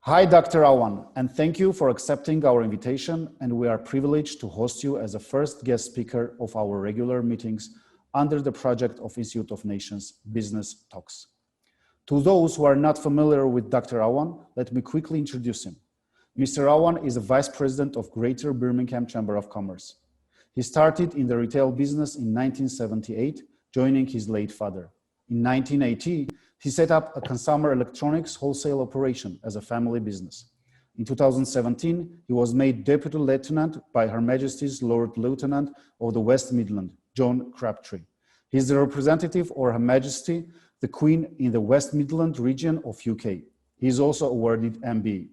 Hi, Dr. Awan, and thank you for accepting our invitation, and we are privileged to host you as a first guest speaker of our regular meetings under the project of Institute of Nations Business Talks. To those who are not familiar with Dr. Awan, let me quickly introduce him. Mr. Awan is a Vice President of Greater Birmingham Chamber of Commerce. He started in the retail business in 1978, joining his late father. In 1980, he set up a consumer electronics wholesale operation as a family business. In 2017, he was made Deputy Lieutenant by Her Majesty's Lord Lieutenant of the West Midlands, John Crabtree. He is the representative of Her Majesty, the Queen in the West Midlands region of UK. He is also awarded MBE.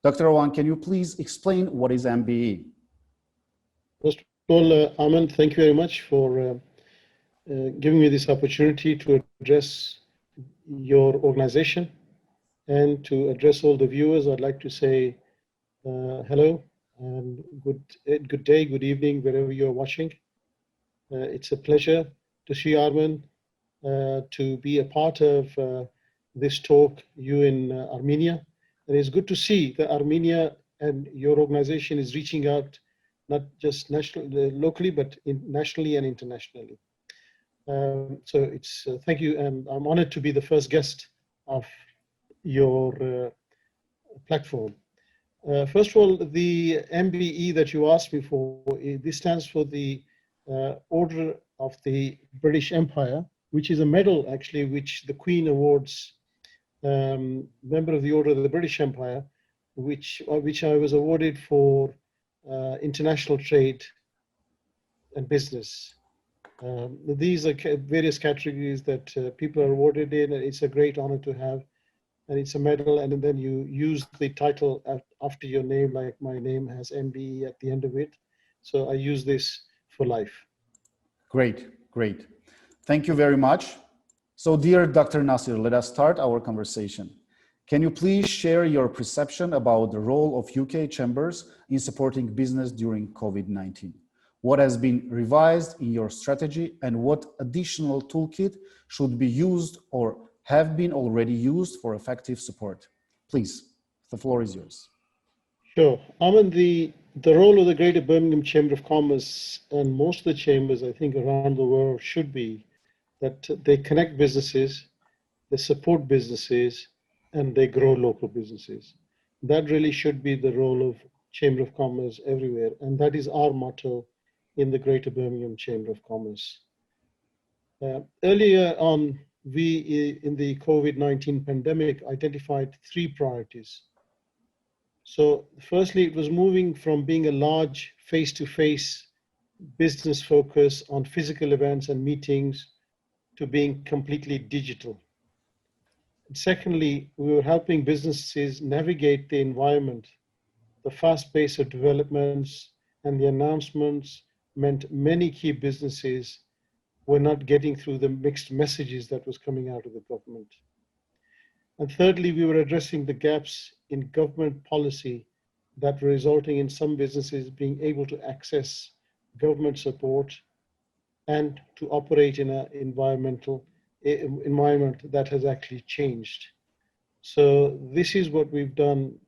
Dr. Awan, can you please explain what is MBE? First of all, Armen, thank you very much for giving me this opportunity to address your organization and to address all the viewers. I'd like to say hello and good day, good evening, wherever you're watching. It's a pleasure to see Armen, to be a part of this talk, you in Armenia. And it's good to see that Armenia and your organization is reaching out, not just locally, but nationally and internationally. So it's thank you, and I'm honored to be the first guest of your platform. First of all, the MBE that you asked me for, this stands for the Order of the British Empire, which is a medal actually which the Queen awards member of the Order of the British Empire, which I was awarded for international trade and business. These are various categories that people are awarded in, and it's a great honor to have. And it's a medal, and then you use the title after your name, like my name has MBE at the end of it. So I use this for life. Great, great. Thank you very much. So dear Dr. Nasir, let us start our conversation. Can you please share your perception about the role of UK chambers in supporting business during COVID-19? What has been revised in your strategy, and what additional toolkit should be used or have been already used for effective support? Please, the floor is yours. Sure. Armen, the role of the Greater Birmingham Chamber of Commerce and most of the chambers, I think, around the world should be that they connect businesses, they support businesses, and they grow local businesses. That really should be the role of Chamber of Commerce everywhere, and that is our motto in the Greater Birmingham Chamber of Commerce. Earlier on, we, in the COVID-19 pandemic, identified 3 priorities. So firstly, it was moving from being a large face-to-face business focus on physical events and meetings to being completely digital. And secondly, we were helping businesses navigate the environment. The fast pace of developments and the announcements meant many key businesses were not getting through the mixed messages that was coming out of the government. And thirdly, we were addressing the gaps in government policy that were resulting in some businesses being able to access government support and to operate in an environment that has actually changed. So this is what we've done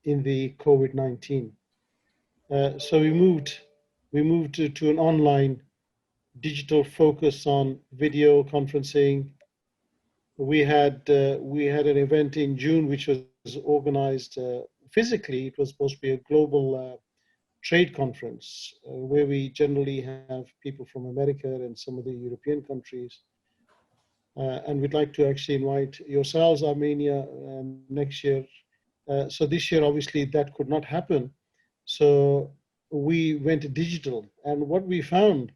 in the COVID-19. So we moved to an online digital focus on video conferencing. We had an event in June which was organized physically. It was supposed to be a global trade conference where we generally have people from America and some of the European countries. And we'd like to actually invite yourselves, Armenia, next year. So this year, obviously, that could not happen. So we went digital. And what we found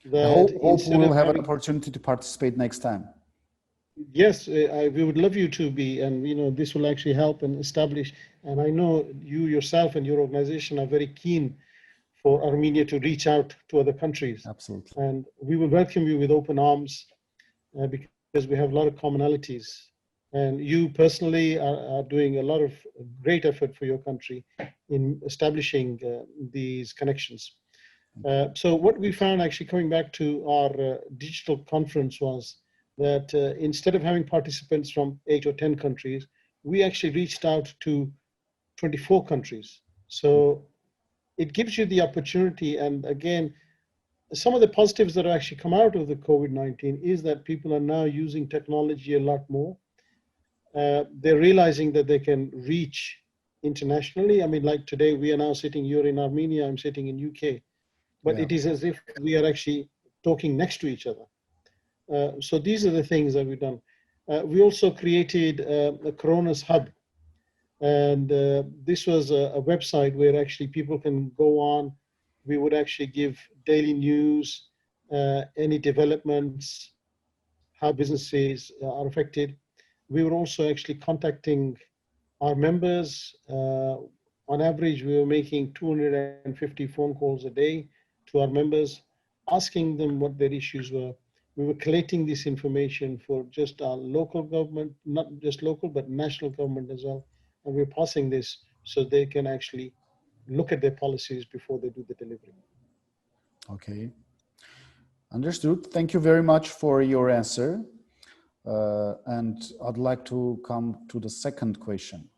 that I hope we will have an opportunity to participate next time. Yes, we would love you to be, and this will actually help and establish. And I know you yourself and your organization are very keen for Armenia to reach out to other countries. Absolutely. And we will welcome you with open arms because we have a lot of commonalities. And you personally are doing a lot of great effort for your country in establishing these connections. So what we found, actually coming back to our digital conference, was that instead of having participants from 8 or 10 countries, we actually reached out to 24 countries. So it gives you the opportunity. And again, some of the positives that actually come out of the COVID-19 is that people are now using technology a lot more. They're realizing that they can reach internationally. I mean, like today, we are now sitting, you're in Armenia, I'm sitting in UK, but Yeah. it is as if we are actually talking next to each other. So these are the things that we've done. We also created a Corona's Hub. And this was a website where actually people can go on. We would actually give daily news, any developments, how businesses are affected. We were also actually contacting our members. On average, we were making 250 phone calls a day to our members, asking them what their issues were. We were collecting this information for just our local government, not just local, but national government as well. And we're passing this so they can actually look at their policies before they do the delivery. Okay. Understood. Thank you very much for your answer. And I'd like to come to the second question.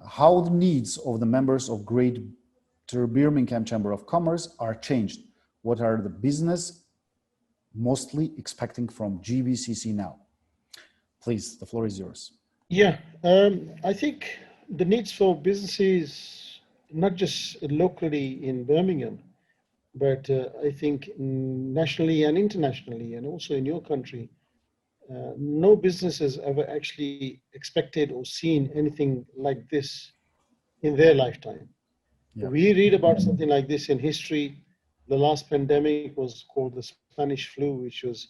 How the needs of the members of Greater Birmingham Chamber of Commerce are changed? What are the business mostly expecting from GBCC now? Please, the floor is yours. Yeah, I think the needs for businesses, not just locally in Birmingham, but I think nationally and internationally, and also in your country, no business has ever actually expected or seen anything like this in their lifetime. Yeah. We read about something like this in history. The last pandemic was called the Spanish flu, which was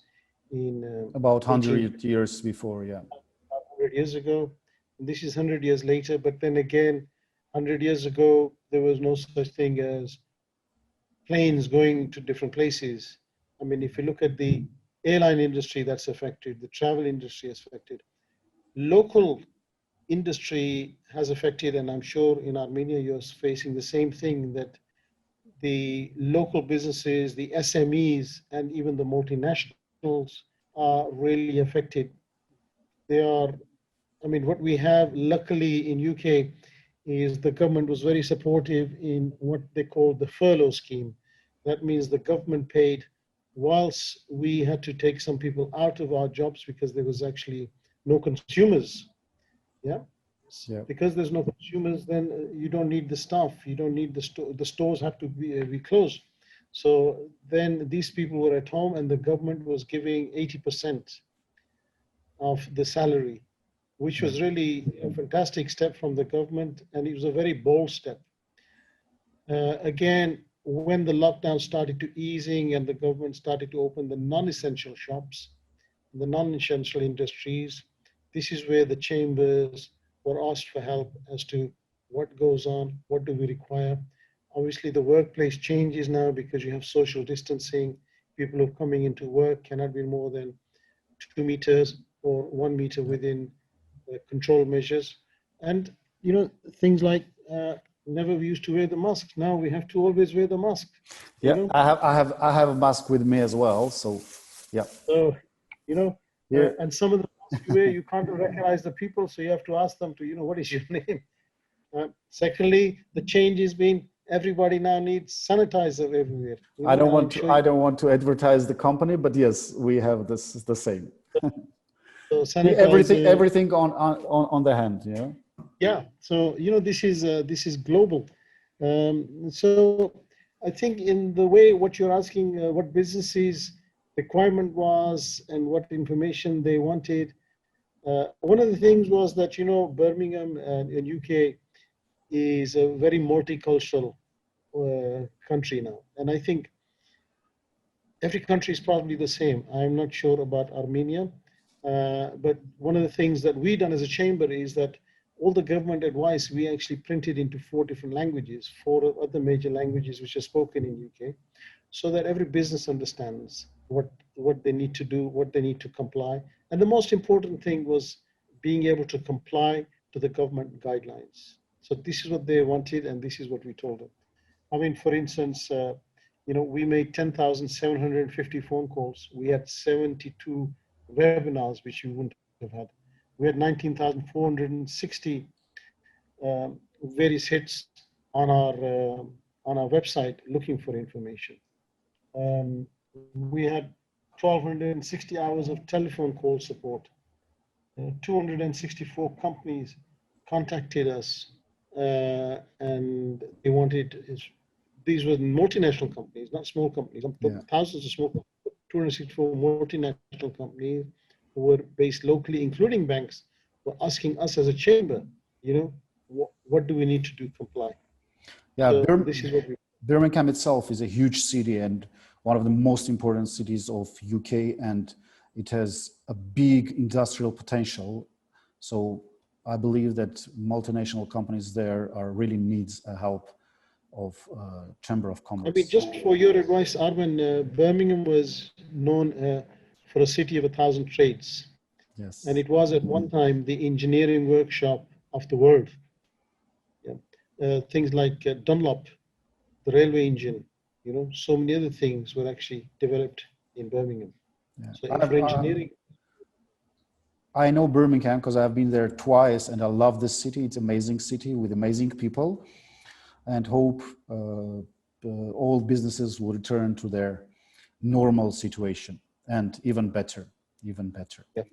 in about 100 years before, yeah. 100 years ago. This is 100 years later, but then again, 100 years ago, there was no such thing as planes going to different places. I mean, if you look at the airline industry that's affected, the travel industry is affected, local industry has affected, and I'm sure in Armenia you're facing the same thing, that the local businesses, the SMEs, and even the multinationals are really affected. They are, I mean, what we have luckily in UK is the government was very supportive in what they call the furlough scheme. That means the government paid whilst we had to take some people out of our jobs because there was actually no consumers. Yeah. Yeah. Because there's no consumers, then you don't need the staff. You don't need the store. The stores have to be closed. So then these people were at home, and the government was giving 80% of the salary, which was really a fantastic step from the government, and it was a very bold step. Again, when the lockdown started to easing and the government started to open the non-essential shops, the non-essential industries, this is where the chambers were asked for help as to what goes on, what do we require. Obviously, the workplace changes now because you have social distancing. People who are coming into work cannot be more than 2 meters or 1 meter within control measures. And, you know, things like never we used to wear the mask. Now we have to always wear the mask. Yeah, You know? I have a mask with me as well. So, yeah. So, you know, Yeah. and some of the masks you wear, you can't recognize the people, so you have to ask them to, you know, what is your name? Secondly, the change has been everybody now needs sanitizer everywhere. You know, I don't want to advertise the company, but yes, we have this the same. So sanitizer, everything on the hand, yeah. Yeah, so you know this is global. So I think in the way what you're asking, what businesses requirement was and what information they wanted. One of the things was that, you know, Birmingham in UK is a very multicultural country now, and I think every country is probably the same. I'm not sure about Armenia, but one of the things that we done as a chamber is that all the government advice we actually printed into 4 different languages, 4 other major languages which are spoken in UK, so that every business understands what they need to do, what they need to comply. And the most important thing was being able to comply to the government guidelines. So this is what they wanted, and this is what we told them. I mean, for instance, you know, we made 10,750 phone calls. We had 72 webinars, which you wouldn't have had. We had 19,460 various hits on our website looking for information. We had 1,260 hours of telephone call support. 264 companies contacted us, and they wanted, these were multinational companies, not small companies. Thousands of small companies, 264 multinational companies who were based locally, including banks, were asking us as a chamber, what do we need to do to comply? Yeah, so this is what we. Birmingham itself is a huge city and one of the most important cities of UK, and it has a big industrial potential. So I believe that multinational companies there really needs a help of Chamber of Commerce. I mean, just for your advice, Armen, Birmingham was known for a city of 1,000 trades. Yes. And it was at one time the engineering workshop of the world. Yeah. Things like Dunlop, the railway engine, so many other things were actually developed in Birmingham. Yeah. So for engineering. I know Birmingham because I've been there twice and I love this city. It's an amazing city with amazing people, and hope all businesses will return to their normal situation and even better. Yeah.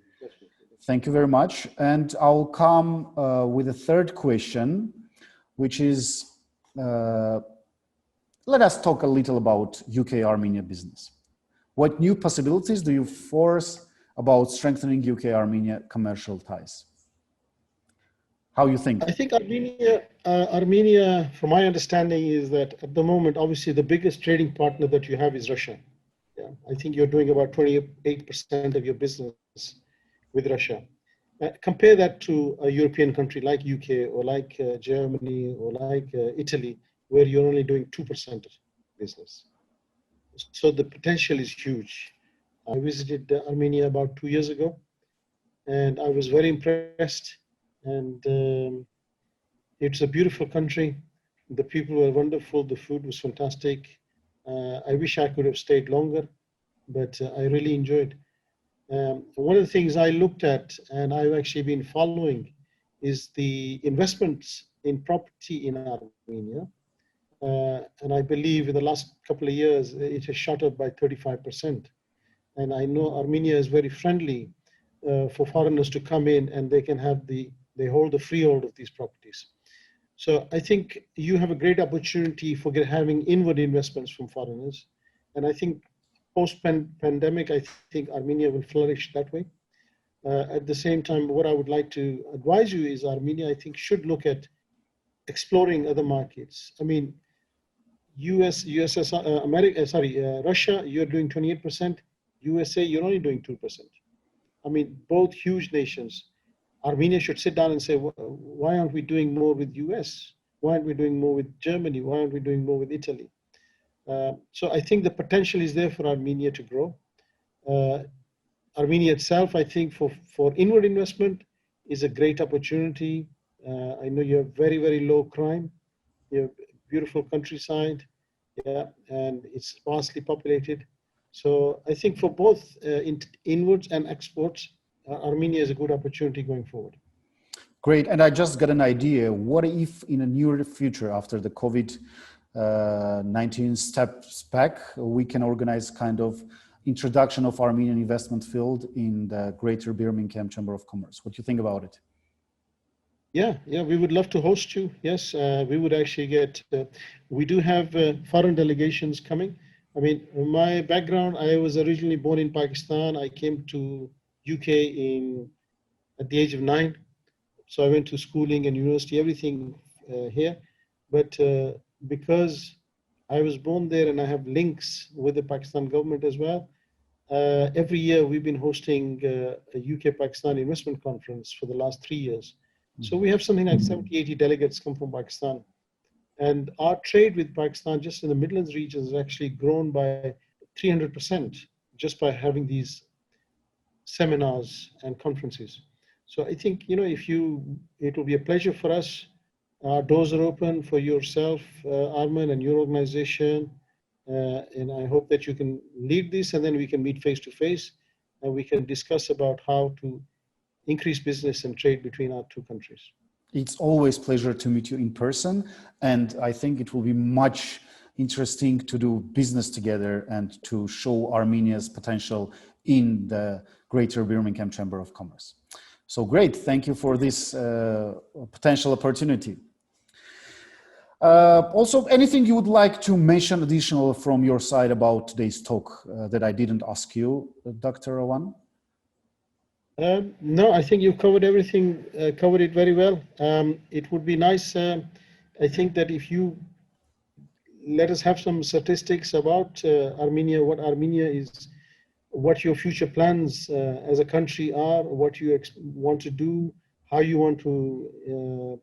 Thank you very much. And I'll come with a third question, which is, let us talk a little about UK-Armenia business. What new possibilities do you foresee about strengthening UK-Armenia commercial ties? How you think? I think Armenia, from my understanding, is that at the moment, obviously the biggest trading partner that you have is Russia. Yeah, I think you're doing about 28% of your business with Russia. Compare that to a European country like UK or like Germany or like Italy, where you're only doing 2% of business. So the potential is huge. I visited Armenia about 2 years ago, and I was very impressed. And it's a beautiful country. The people were wonderful. The food was fantastic. I wish I could have stayed longer, but I really enjoyed. One of the things I looked at, and I've actually been following, is the investments in property in Armenia. And I believe in the last couple of years, it has shot up by 35%. And I know Armenia is very friendly for foreigners to come in, and they can have they hold the freehold of these properties. So I think you have a great opportunity for having inward investments from foreigners. And I think post-pandemic, I think Armenia will flourish that way. At the same time, what I would like to advise you is Armenia, I think, should look at exploring other markets. I mean, Russia, you're doing 28%. USA, you're only doing 2%. I mean, both huge nations. Armenia should sit down and say, why aren't we doing more with US? Why aren't we doing more with Germany? Why aren't we doing more with Italy? So I think the potential is there for Armenia to grow. Armenia itself, I think for inward investment is a great opportunity. I know you have very, very low crime. You have beautiful countryside, yeah, and it's sparsely populated. So I think for both inwards and exports, Armenia is a good opportunity going forward. Great, and I just got an idea. What if in a near future, after the COVID-19 steps back, we can organize kind of introduction of Armenian investment field in the Greater Birmingham Chamber of Commerce? What do you think about it? Yeah, we would love to host you. Yes, we would actually get, we do have foreign delegations coming. I mean, my background, I was originally born in Pakistan. I came to UK at the age of 9. So I went to schooling and university, everything here. But because I was born there and I have links with the Pakistan government as well, every year we've been hosting a UK-Pakistan investment conference for the last 3 years. So we have something like 70, 80 delegates come from Pakistan. And our trade with Pakistan just in the Midlands region has actually grown by 300% just by having these seminars and conferences. So I think, it will be a pleasure for us. Our doors are open for yourself, Armen, and your organization. And I hope that you can lead this, and then we can meet face to face and we can discuss about how to increase business and trade between our two countries. It's always a pleasure to meet you in person, and I think it will be much interesting to do business together and to show Armenia's potential in the Greater Birmingham Chamber of Commerce. So great, thank you for this potential opportunity. Also, anything you would like to mention additional from your side about today's talk that I didn't ask you, Dr. Awan? No, I think you've covered everything, covered it very well. It would be nice, I think that if you let us have some statistics about Armenia, what Armenia is, what your future plans as a country are, what you want to do, how you want to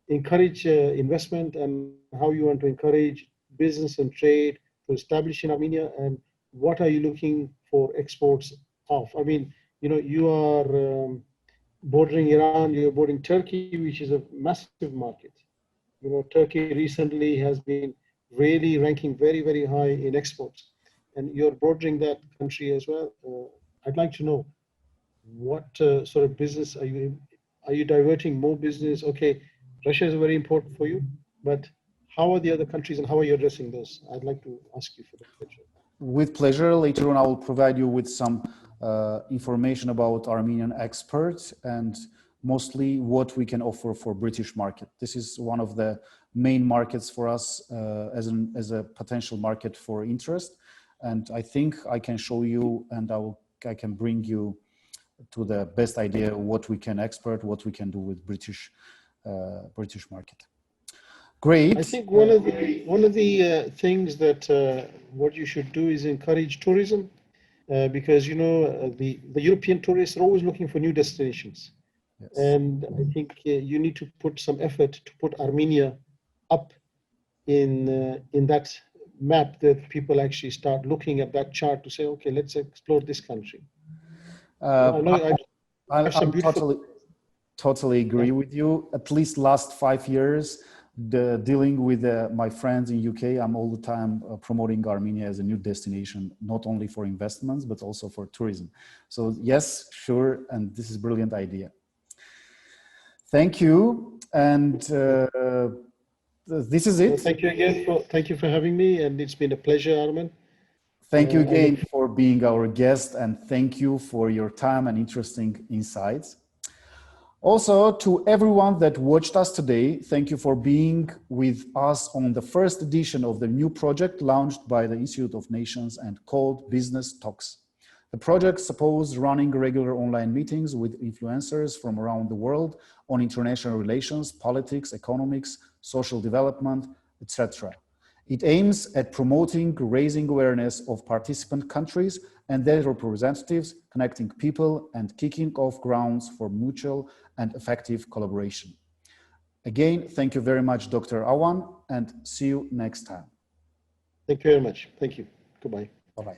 encourage investment, and how you want to encourage business and trade to establish in Armenia, and what are you looking for exports of? I mean, you know, you are bordering Iran, you're bordering Turkey, which is a massive market. You know, Turkey recently has been really ranking very, very high in exports, and you're bordering that country as well. I'd like to know what sort of business are you diverting more business? Okay, Russia is very important for you, but how are the other countries and how are you addressing those? I'd like to ask you for that. With pleasure. Later on, I will provide you with some information about Armenian experts and mostly what we can offer for British market. This is one of the main markets for us as a potential market for interest. And I think I can show you and I can bring you to the best idea what we can export, what we can do with British market. Great. I think one of the things that what you should do is encourage tourism, because you know the European tourists are always looking for new destinations, yes. And I think you need to put some effort to put Armenia up in that map, that people actually start looking at that chart to say, okay, let's explore this country. I totally agree with you. At least last 5 years, dealing with my friends in UK, I'm all the time promoting Armenia as a new destination, not only for investments, but also for tourism. So yes, sure. And this is a brilliant idea. Thank you. And this is it. Well, thank you again. Thank you for having me. And it's been a pleasure, Armen. Thank you again for being our guest, and thank you for your time and interesting insights. Also, to everyone that watched us today, thank you for being with us on the first edition of the new project launched by the Institute of Nations and called Business Talks. The project supposes running regular online meetings with influencers from around the world on international relations, politics, economics, social development, etc. It aims at promoting, raising awareness of participant countries and their representatives, connecting people and kicking off grounds for mutual and effective collaboration. Again, thank you very much, Dr. Awan, and see you next time. Thank you very much. Thank you. Goodbye. Bye-bye.